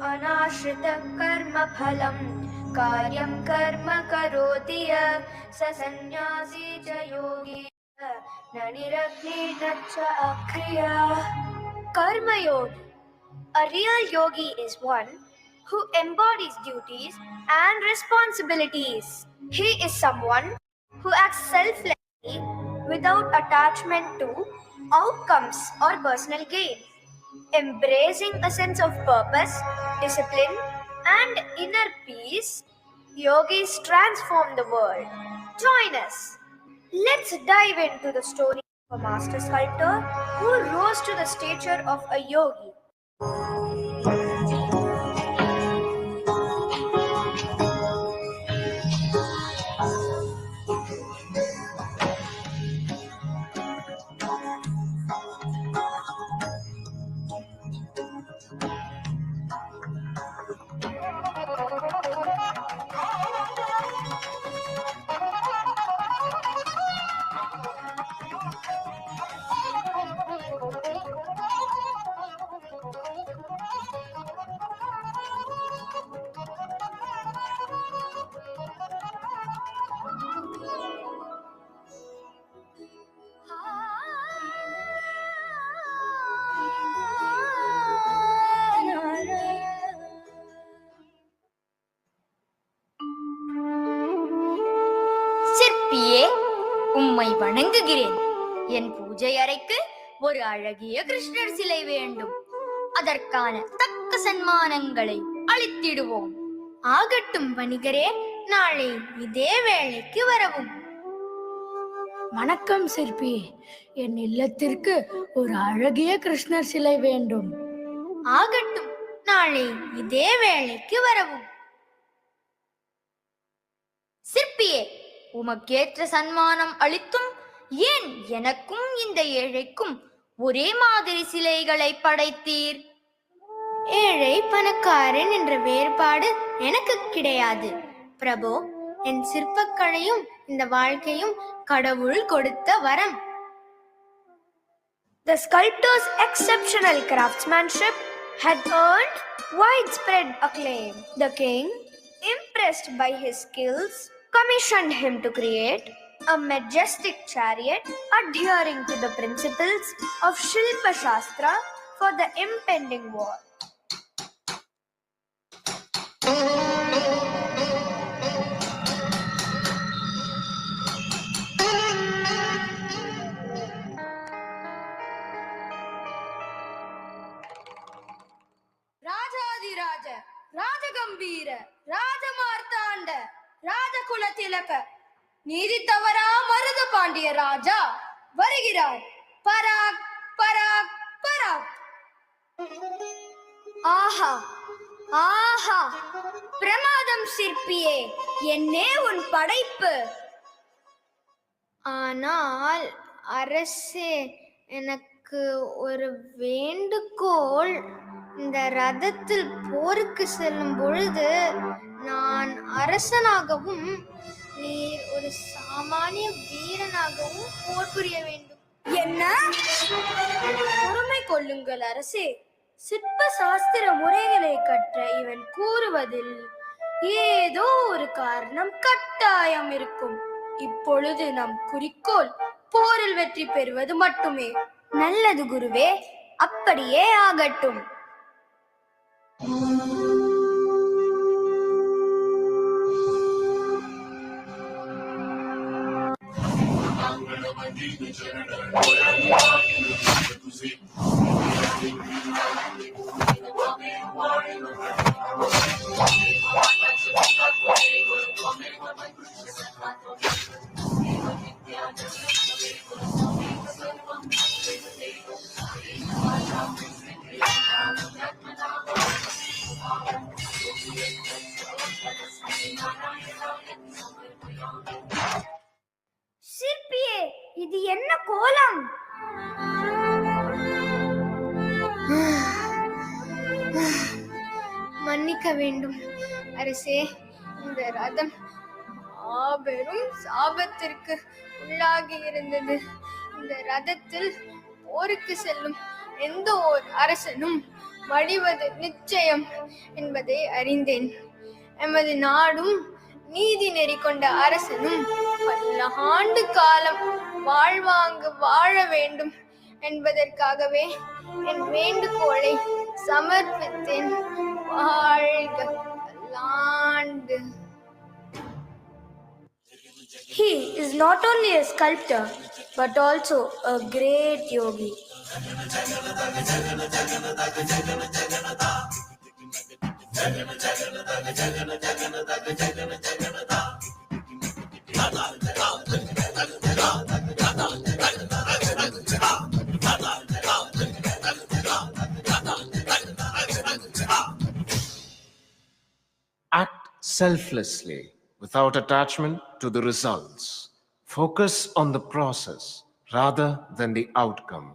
अनाश्रितः कर्मफलं कार्यं कर्म करोति यः स सन्न्यासी च योगी न निरग्नि न च अक्रियः. Karma Yogi. A real yogi is one who embodies duties and responsibilities. He is someone who acts selflessly without attachment to outcomes or personal gain. Embracing a sense of purpose, discipline, and inner peace, yogis transform the world. Join us. Let's dive into the story of a master sculptor who rose to the stature of a yogi. சிற்பியே, உம்மை வணங்குகிறேன். என் பூஜை அறைக்கு ஒரு அழகிய கிருஷ்ணர் சிலை வேண்டும். அதற்கான தக்க சன்மானங்களை அளித்திடுவோம். ஆகட்டும் வணிகரே, நாளை இதே வேளைக்கு வரவும். வணக்கம் சிற்பியே, என் இல்லத்திற்கு ஒரு அழகிய கிருஷ்ணர் சிலை வேண்டும். ஆகட்டும், நாளை இதே வேளைக்கு வரவும். சிற்பியே, உமக்கேற்ற சன்மானம் அளித்தும் ஏன் எனக்கும் இந்த ஏழைக்கும் ஒரே மாதிரி சிலைகளை படைத்தீர்? ஏழை பணக்காரன் என்ற வேறுபாடு எனக்கு கிடையாது பிரபு. என் சிற்பக்கலையும் இந்த வாழ்க்கையும் கடவுள் கொடுத்த வரம். The sculptor's exceptional craftsmanship had earned widespread acclaim. The king, impressed by his skills, commissioned him to create a majestic chariot adhering to the principles of Shilpa Shastra for the impending war. ராஜாதிராஜ, ராஜகம்பீர, ராஜமார்த்தாண்ட, ராஜகுல திலக, நீதி தவறா மருத பாண்டிய ராஜா வருகிறார். பராக் பராக் பராக். ஆஹா ஆஹா, பிரமாதம் சிற்பியே, என்னே உன் படைப்பு. ஆனால் அரசே, எனக்கு ஒரு வேண்டுகோள். இந்த ரதத்தில் போருக்கு செல்லும் பொழுது நான் அரசனாகவும் நீர் ஒரு சாமானிய வீரனாகவும் போர் புரிய வேண்டும். என்ன? பொறுமை கொள்ளுங்கள் அரசே. சிற்ப சாஸ்திர முறைகளை கற்ற இவன் கூறுவதில் ஏதோ ஒரு காரணம் கட்டாயம் இருக்கும். இப்பொழுது நம் குறிக்கோள் போரில் வெற்றி பெறுவது மட்டுமே. நல்லது குருவே, அப்படியே ஆகட்டும். சிற்பியே, இது என்ன கோலம்? மன்னிக்க வேண்டும் அரசே, இந்த ரதம் மாபெரும் சாபத்திற்கு உள்ளாகி இருந்தது. இந்த ரதத்தில் போருக்கு செல்லும் எந்த ஓர் அரசனும் மடிவது நிச்சயம் என்பதை அறிந்தேன். எமது நாடும் நீதி நெறி கொண்ட அரசனும் பல ஆண்டு காலம் வாழ்வாங்கு வாழ வேண்டும் என்பதற்காகவே என் வேண்டுகோளை சமர்ப்பித்தேன். வாழ்க பல்லாண்டு. He is not only a sculptor but also a great yogi. Act selflessly, without attachment to the results. Focus on the process rather than the outcome.